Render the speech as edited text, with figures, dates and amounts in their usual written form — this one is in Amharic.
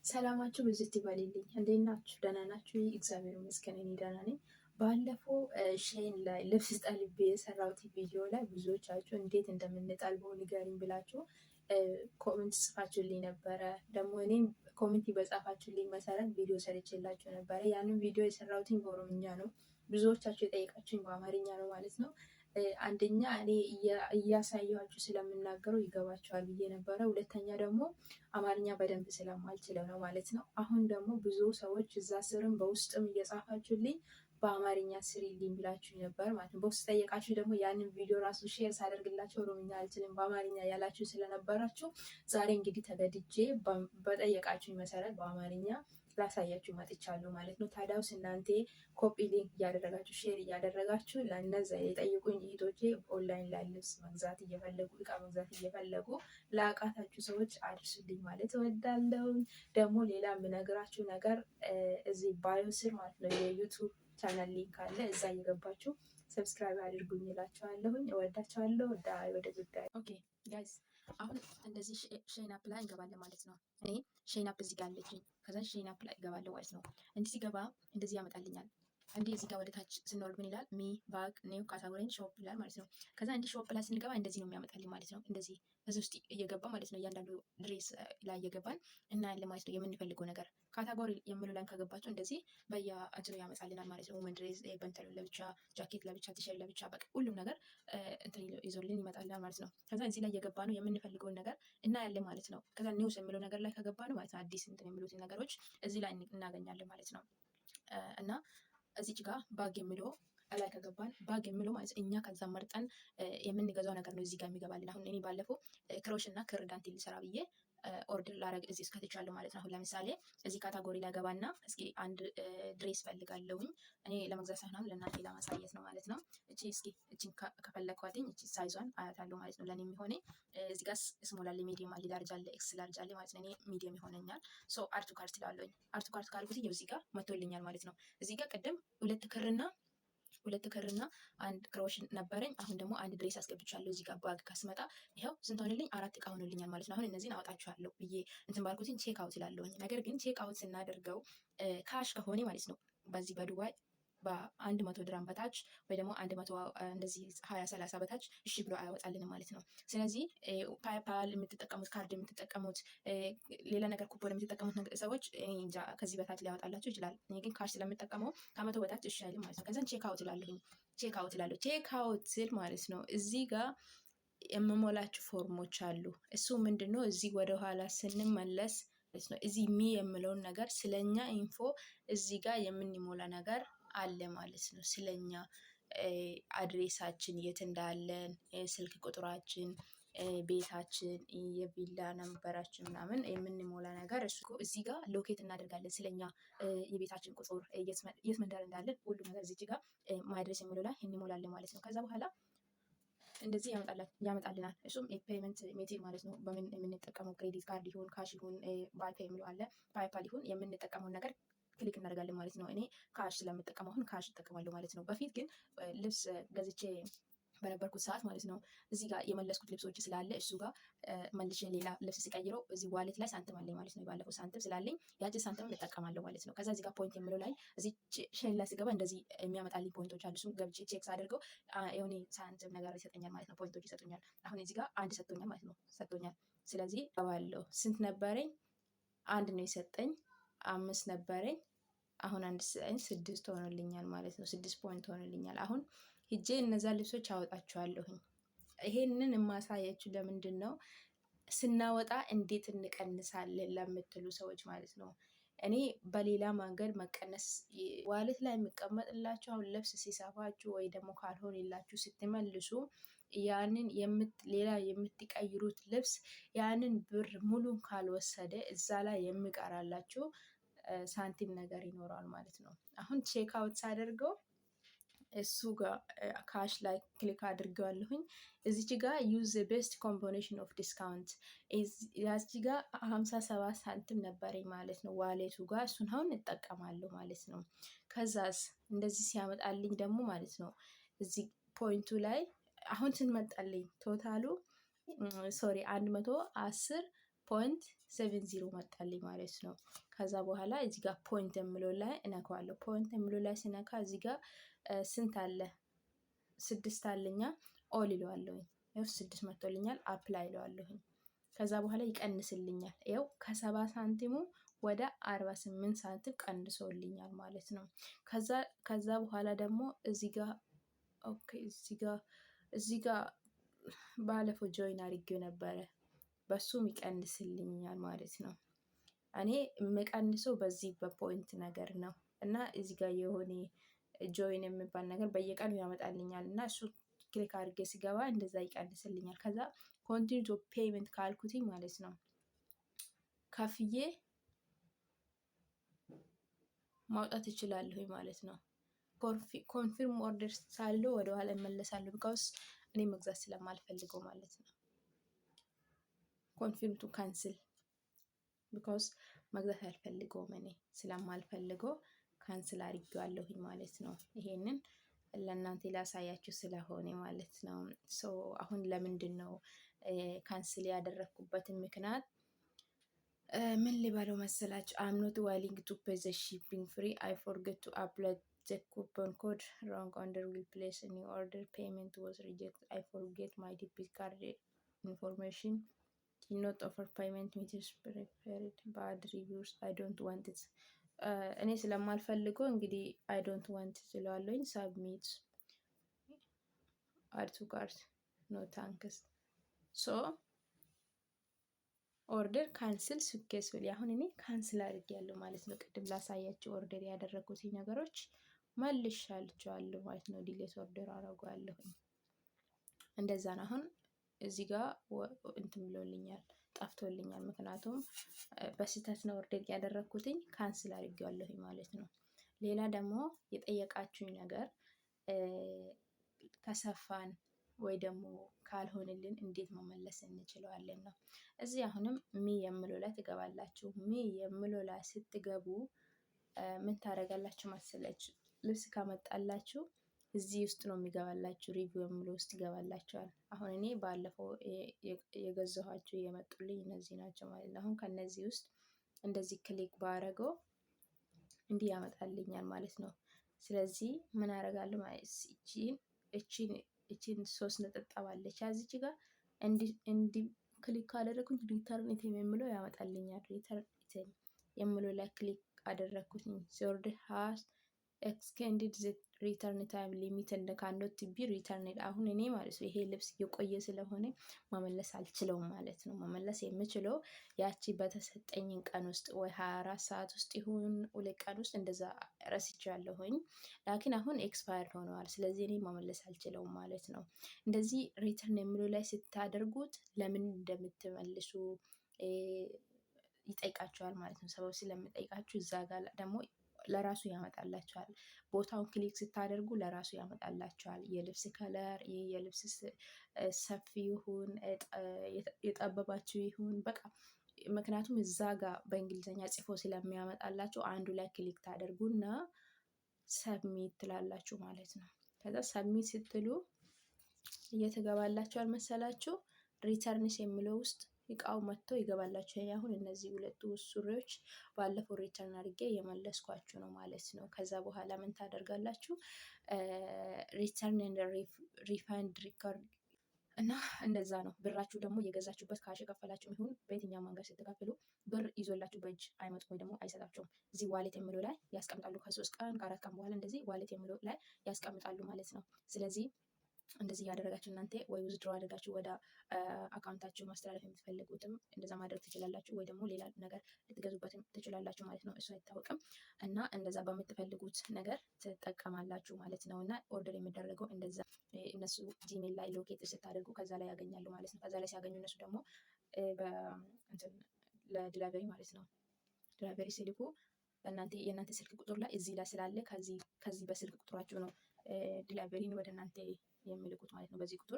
ሰላማችሁ ብዝት ይበልልኝ። እንዴት ናችሁ? ደህና ናችሁ? እግዚአብሔር ይመስገን እኔ ደህና ነኝ። ባለፈው ሼን ላይ ልብስ ጠልቤ የሰራሁት ቪዲዮ ላይ ብዙዎቻችሁ እንዴት እንደምንጠልበው ንገሪኝ ብላችሁ ኮሜንት ጽፋችሁልኝ ነበረ። ደግሞ እኔም ኮሜንት በጻፋችሁልኝ መሰረት ቪዲዮ ሰርቼላችሁ ነበረ። ያንን ቪዲዮ የሰራሁትኝ በኦሮምኛ ነው። ብዙዎቻችሁ የጠየቃችሁኝ በአማርኛ ነው ማለት ነው። አንደኛ እኔ እያሳየኋችሁ ስለምናገረው ይገባቸዋል ብዬ ነበረ። ሁለተኛ ደግሞ አማርኛ በደንብ ስለማልችለው ነው ማለት ነው። አሁን ደግሞ ብዙ ሰዎች እዛ ስርም በውስጥም እየጻፋችሁልኝ በአማርኛ ስሪልኝ ብላችሁ ነበር ማለት ነው። በውስጥ ጠየቃችሁ ደግሞ ያንን ቪዲዮ ራሱ ሼር ሳደርግላቸው ኦሮምኛ አልችልም በአማርኛ ያላችሁ ስለነበራችሁ ዛሬ እንግዲህ ተገድጄ በጠየቃችሁ መሰረት በአማርኛ ላሳያችሁ መጥቻለሁ ማለት ነው። ታዲያውስ እናንተ ኮፒ ሊንክ እያደረጋችሁ ሼር እያደረጋችሁ ለእነዛ የጠየቁኝ እህቶቼ ኦንላይን ላይ ልብስ መግዛት እየፈለጉ እቃ መግዛት እየፈለጉ ለአቃታችሁ ሰዎች አድርሱልኝ ማለት እወዳለሁ። ደግሞ ሌላ የምነግራችሁ ነገር እዚህ ባዮ ስር ማለት ነው የዩቱብ ቻናል ሊንክ አለ። እዛ እየገባችሁ ሰብስክራይብ አድርጉኝ እላችኋለሁኝ። እወዳችኋለሁ። ወደ ጉዳይ ኦኬ ጋይስ፣ አሁን እንደዚህ ሼን አፕ ላይ እንገባለን ማለት ነው። እኔ ሼን አፕ እዚህ ጋር አለችኝ። ከዛ ሼን አፕ ላይ እገባለሁ ማለት ነው። እንዲህ ሲገባ እንደዚህ ያመጣልኛል። እንዲህ እዚህ ጋር ወደ ታች ስንወርድ ምን ይላል? ሚ ባግ ኒው ካታጎሪን ሾፕ ይላል ማለት ነው። ከዛ እንዲህ ሾፕ ላይ ስንገባ እንደዚህ ነው የሚያመጣልኝ ማለት ነው። እንደዚህ እዚህ ውስጥ እየገባ ማለት ነው። እያንዳንዱ ድሬስ ላይ እየገባን እናያለን ማለት ነው። የምንፈልገው ነገር ካታጎሪ የምንለው ላይ ከገባቸው እንደዚህ በየእንትኑ ያመጣልናል ማለት ነው። ወመን ድሬስ በንተሉ ለብቻ፣ ጃኬት ለብቻ፣ ቲሸርት ለብቻ፣ በቃ ሁሉም ነገር እንትን ይዞልን ይመጣልናል ማለት ነው። ከዛ እዚህ ላይ እየገባ ነው የምንፈልገውን ነገር እናያለን ማለት ነው። ከዛ ኒውስ የምለው ነገር ላይ ከገባ ነው ማለት ነው። አዲስ እንትን የሚሉትን ነገሮች እዚህ ላይ እናገኛለን ማለት ነው። እና እዚች ጋር ባግ የሚለው ላይ ከገባን ባግ የሚለው ማለት እኛ ከዛ መርጠን የምንገዛው ነገር ነው እዚህ ጋር የሚገባልን። አሁን እኔ ባለፈው ክሮሽ እና ክር ዳንቴል ልሰራ ብዬ ኦርደር ላረግ እዚህ እስከትቻለሁ ማለት ነው። አሁን ለምሳሌ እዚህ ካታጎሪ ላይ ገባና እስኪ አንድ ድሬስ ፈልጋለሁኝ እኔ ለመግዛት ሳይሆን ለእናንተ ለማሳየት ነው ማለት ነው። እቺ እስኪ እቺን ከፈለኳትኝ እቺ ሳይዟን አያታለሁ ማለት ነው። ለእኔ የሚሆነኝ እዚህ ጋር ስሞል አለ፣ ሚዲየም አለ፣ ላርጅ አለ፣ ኤክስ ላርጅ አለ ማለት ነው። እኔ ሚዲየም ይሆነኛል። ሶ አርቱ ካርት ትላለሁኝ። አርቱ ካርት ካልኩት እዚህ ጋር መቶልኛል ማለት ነው። እዚህ ጋር ቅድም ሁለት ክርና አንድ ክሮሽ ነበረኝ። አሁን ደግሞ አንድ ድሬስ አስገብቻለሁ። እዚህ ጋር ባግ ካስመጣ ይኸው ስንት ሆነልኝ? 4 እቃ ሆኖልኛል ማለት ነው። አሁን እነዚህን አወጣችኋለሁ ብዬ እንትን ባልኩትን ቼክ አውት ይላለሁኝ። ነገር ግን ቼክ አውት ስናደርገው ካሽ ከሆነ ማለት ነው በዚህ በዱባይ በ100 ድራም በታች ወይ ደግሞ 100 እንደዚህ 20-30 በታች እሺ ብሎ አያወጣልንም ማለት ነው። ስለዚህ ፓይፓል የምትጠቀሙት ካርድ የምትጠቀሙት ሌላ ነገር ኩፖን የምትጠቀሙት ሰዎች እንጃ ከዚህ በታች ሊያወጣላቸው ይችላል። እኔ ግን ካሽ ስለምጠቀመው ከ100 በታች እሺ አይልም ማለት ነው። ከዛን ቼክ አውት እላለሁኝ። ቼክ አውት ስል ማለት ነው እዚህ ጋር የምሞላችሁ ፎርሞች አሉ። እሱ ምንድነው? እዚህ ወደኋላ ስንመለስ ነው እዚህ ሚ የምለውን ነገር ስለኛ ኢንፎ እዚህ ጋር የምንሞላ ነገር አለ ማለት ነው። ስለኛ አድሬሳችን የት እንዳለን፣ ስልክ ቁጥራችን፣ ቤታችን፣ የቪላ ነምበራችን ምናምን የምንሞላ ነገር እሱ እዚህ ጋር ሎኬት እናደርጋለን። ስለኛ የቤታችን ቁጥር የት መንደር እንዳለን ሁሉ ነገር እዚህ ጋር ማድረስ የሚለው ላይ እንሞላለን ማለት ነው። ከዛ በኋላ እንደዚህ ያመጣልናል። እሱም የፔመንት ሜቴድ ማለት ነው። በምን የምንጠቀመው ክሬዲት ካርድ ይሁን ካሽ ይሁን ባይፓ የሚለው አለ። ፓይፓል ይሁን የምንጠቀመውን ነገር ክሊክ እናደርጋለን ማለት ነው። እኔ ካሽ ስለምጠቀም አሁን ካሽ እጠቀማለሁ ማለት ነው። በፊት ግን ልብስ ገዝቼ በነበርኩት ሰዓት ማለት ነው እዚህ ጋር የመለስኩት ልብሶች ስላለ እሱ ጋር መልሼ ሌላ ልብስ ሲቀይረው እዚህ ዋሌት ላይ ሳንቲም አለኝ ማለት ነው። የባለፈው ሳንቲም ስላለኝ ያቺ ሳንቲም እጠቀማለሁ ማለት ነው። ከዛ እዚህ ጋር ፖይንት የሚለው ላይ እዚህ ሼል ላይ ስገባ እንደዚህ የሚያመጣልኝ ፖይንቶች አሉ። እሱን ገብቼ ቼክ አድርገው የሆነ ሳንቲም ነገር ይሰጠኛል ማለት ነው። ፖይንቶች ይሰጡኛል። አሁን እዚህ ጋር አንድ ሰጥቶኛል ማለት ነው። ሰጥቶኛል። ስለዚህ ባለው ስንት ነበረኝ? አንድ ነው የሰጠኝ። 5 ነበረኝ። አሁን አንድ 6 ሆኖልኛል ማለት ነው። 6 ፖይንት ሆኖልኛል። አሁን ሂጄ እነዛ ልብሶች አወጣቸዋለሁኝ። ይሄንን የማሳያችሁ ለምንድን ነው? ስናወጣ እንዴት እንቀንሳለን ለምትሉ ሰዎች ማለት ነው። እኔ በሌላ መንገድ መቀነስ ዋሌት ላይ የሚቀመጥላችሁ አሁን ልብስ ሲሰፋችሁ ወይ ደግሞ ካልሆነላችሁ ስትመልሱ ያንን ሌላ የምትቀይሩት ልብስ ያንን ብር ሙሉን ካልወሰደ እዛ ላይ የሚቀራላችሁ ሳንቲም ነገር ይኖራል ማለት ነው። አሁን ቼክ አውት ሳደርገው እሱ ጋር ካሽ ላይ ክሊክ አድርገዋለሁኝ። እዚች ጋር ዩዝ ቤስት ኮምቢኔሽን ኦፍ ዲስካውንት ያቺ ጋር 57 ሳንቲም ነበረኝ ማለት ነው ዋሌቱ ጋር። እሱን አሁን እጠቀማለሁ ማለት ነው። ከዛስ እንደዚህ ሲያመጣልኝ ደግሞ ማለት ነው እዚህ ፖይንቱ ላይ አሁን ስንመጣልኝ ቶታሉ 110 0.70 መጣልኝ ማለት ነው። ከዛ በኋላ እዚህ ጋር ፖይንት የምለው ላይ እነካዋለሁ። ፖይንት የምለው ላይ ስነካ እዚህ ጋር ስንት አለ? 6 አለኛ። ኦል ይለዋለሁኝ። ይኸው 6 መጥቶልኛል። አፕላይ ይለዋለሁኝ። ከዛ በኋላ ይቀንስልኛል። ይኸው ከ70 ሳንቲሙ ወደ 48 ሳንቲም ቀንሶልኛል ማለት ነው። ከዛ በኋላ ደግሞ እዚህ ጋር ኦኬ፣ እዚህ ጋር ባለፈው ጆይን አድርጌው ነበረ፣ በሱም ይቀንስልኛል ማለት ነው። እኔ የምቀንሰው በዚህ በፖይንት ነገር ነው እና እዚህ ጋር የሆነ ጆይን የሚባል ነገር በየቀኑ ያመጣልኛል እና እሱ ክሊክ አድርጌ ሲገባ እንደዛ ይቀንስልኛል። ከዛ ኮንቲኒ ቱ ፔይመንት ካልኩትኝ ማለት ነው ከፍዬ ማውጣት እችላለሁ ማለት ነው። ኮንፊርም ኦርደር ሳለው ወደኋላ እመለሳለሁ፣ ቢካውስ እኔ መግዛት ስለማልፈልገው ማለት ነው። ኮንፊርም ቱ ካንስል ቢካውስ መግዛት አልፈልገውም፣ እኔ ስለማልፈልገው ካንስል አድርጌዋለሁኝ ማለት ነው። ይሄንን ለእናንተ ላሳያችሁ ስለሆነ ማለት ነው። ሶ አሁን ለምንድን ነው ካንስል ያደረግኩበትን ምክንያት ምን ሊባለው መሰላችሁ? አም ኖት ዋይሊንግ ቱ ፔይ ዘ ሺፒንግ ፍሪ አይ ፎርጌት ቱ አፕላይ ዘ ኩፖን ኮድ ሮንግ ኦርደር ዊል ፕሌስ ኒው ኦርደር ፔይመንት ዋዝ ሪጀክት አይ ፎርጌት ማይ ዴቢት ካርድ ኢንፎርሜሽን ኖት ኦፈር ፔይመንት ሜተድስ ፕሪፈርድ ባድ ሪቪውስ አይ ዶንት ዋንት ኢት። እኔ ስለማልፈልገው እንግዲህ አይ ዶንት ዋንት ስለዋለኝ ሳብሚት አድ ቱ ካርት ኖ ታንክስ። ሶ ኦርደር ካንስል ስኬስፉሊ። አሁን እኔ ካንስል አድርጌያለሁ ማለት ነው። ቅድም ላሳያችሁ ኦርደር ያደረጉት ነገሮች መልሻቸዋለሁ ማለት ነው። ዲሌት ኦርደር አደርገዋለሁ። እንደዛ ነው። አሁን እዚህ ጋር እንትን ብሎልኛል፣ ጠፍቶልኛል። ምክንያቱም በስህተት ነው ኦርደር ያደረግኩትኝ፣ ካንስል አድርጌዋለሁ ማለት ነው። ሌላ ደግሞ የጠየቃችሁኝ ነገር ከሰፋን ወይ ደግሞ ካልሆንልን እንዴት መመለስ እንችለዋለን ነው። እዚህ አሁንም ሚ የምለው ላይ ትገባላችሁ። ሚ የምለው ላይ ስትገቡ ምን ታደርጋላችሁ መሰለች? ልብስ ካመጣላችሁ እዚህ ውስጥ ነው የሚገባላችሁ። ሪቪው የምለው ውስጥ ይገባላችኋል። አሁን እኔ ባለፈው የገዛኋቸው የመጡልኝ እነዚህ ናቸው ማለት ነው። አሁን ከነዚህ ውስጥ እንደዚህ ክሊክ ባረገው እንዲህ ያመጣልኛል ማለት ነው። ስለዚህ ምን አደርጋለሁ ማለት እቺን 3 ነጠብጣብ አለች ያዚች ጋር እንዲህ ክሊክ ካደረኩኝ ሪተርን ኢቴም የምለው ያመጣልኛል። ሪተርን ኢቴም የምለው ላይ ክሊክ አደረኩኝ። ኦርደር ሃዝ ኤክስቴንድድ ዘ ሪተርን ታይም ሊሚት እንደ ካኖት ቢ ሪተርንድ። አሁን እኔ ማለት ነው ይሄ ልብስ የቆየ ስለሆነ መመለስ አልችለውም ማለት ነው። መመለስ የምችለው ያቺ በተሰጠኝ ቀን ውስጥ ወይ 24 ሰዓት ውስጥ ይሁን 2 ቀን ውስጥ እንደዛ ረስቻለሁኝ። ላኪን አሁን ኤክስፓየርድ ሆነዋል። ስለዚህ እኔ መመለስ አልችለውም ማለት ነው። እንደዚህ ሪተርን የሚለው ላይ ስታደርጉት ለምን እንደምትመልሱ ይጠይቃቸዋል ማለት ነው። ሰበብ ስለምጠይቃችሁ እዛ ጋር ደግሞ ለራሱ ያመጣላቸዋል። ቦታውን ክሊክ ስታደርጉ ለራሱ ያመጣላቸዋል። የልብስ ከለር፣ የልብስ ሰፊ ይሁን የጠበባችሁ ይሁን በቃ ምክንያቱም እዛ ጋር በእንግሊዝኛ ጽፎ ስለሚያመጣላችሁ አንዱ ላይ ክሊክ ታደርጉና ሰብሚት ትላላችሁ ማለት ነው። ከዛ ሰብሚት ስትሉ እየተገባላችሁ አልመሰላችሁ? ሪተርንስ የሚለው ውስጥ እቃው መጥቶ ይገባላችሁ። አሁን እነዚህ 2 ሱሪዎች ባለፈው ሪተርን አድርጌ የመለስኳችሁ ነው ማለት ነው። ከዛ በኋላ ምን ታደርጋላችሁ? ሪተርን ኤንድ ሪፋንድ ሪካርድ እና እንደዛ ነው። ብራችሁ ደግሞ የገዛችሁበት ካሽ የከፈላችሁ ይሁን በየትኛው መንገድ ስትከፍሉ ብር ይዞላችሁ በእጅ አይመጡም ወይ ደግሞ አይሰጣቸውም። እዚህ ዋሌት የሚለው ላይ ያስቀምጣሉ። ከ3 ቀን ከ4 ቀን በኋላ እንደዚህ ዋሌት የሚለው ላይ ያስቀምጣሉ ማለት ነው። ስለዚህ እንደዚህ ያደረጋችሁ እናንተ ወይ ዊዝድሮ አድርጋችሁ ወደ አካውንታችሁ ማስተላለፍ የምትፈልጉትም እንደዛ ማድረግ ትችላላችሁ፣ ወይ ደግሞ ሌላ ነገር ልትገዙበትም ትችላላችሁ ማለት ነው። እሱ አይታወቅም እና እንደዛ በምትፈልጉት ነገር ትጠቀማላችሁ ማለት ነው። እና ኦርደር የሚደረገው እንደዛ እነሱ ጂሜል ላይ ሎኬት ስታደርጉ ከዛ ላይ ያገኛሉ ማለት ነው። ከዛ ላይ ሲያገኙ እነሱ ደግሞ ለዲሊቨሪ ማለት ነው ዲሊቨሪ ሲልኩ የእናንተ ስልክ ቁጥር ላይ እዚህ ላይ ስላለ ከዚህ በስልክ ቁጥራችሁ ነው ዲሊቨሪን ወደ እናንተ የሚልኩት ማለት ነው። በዚህ ቁጥር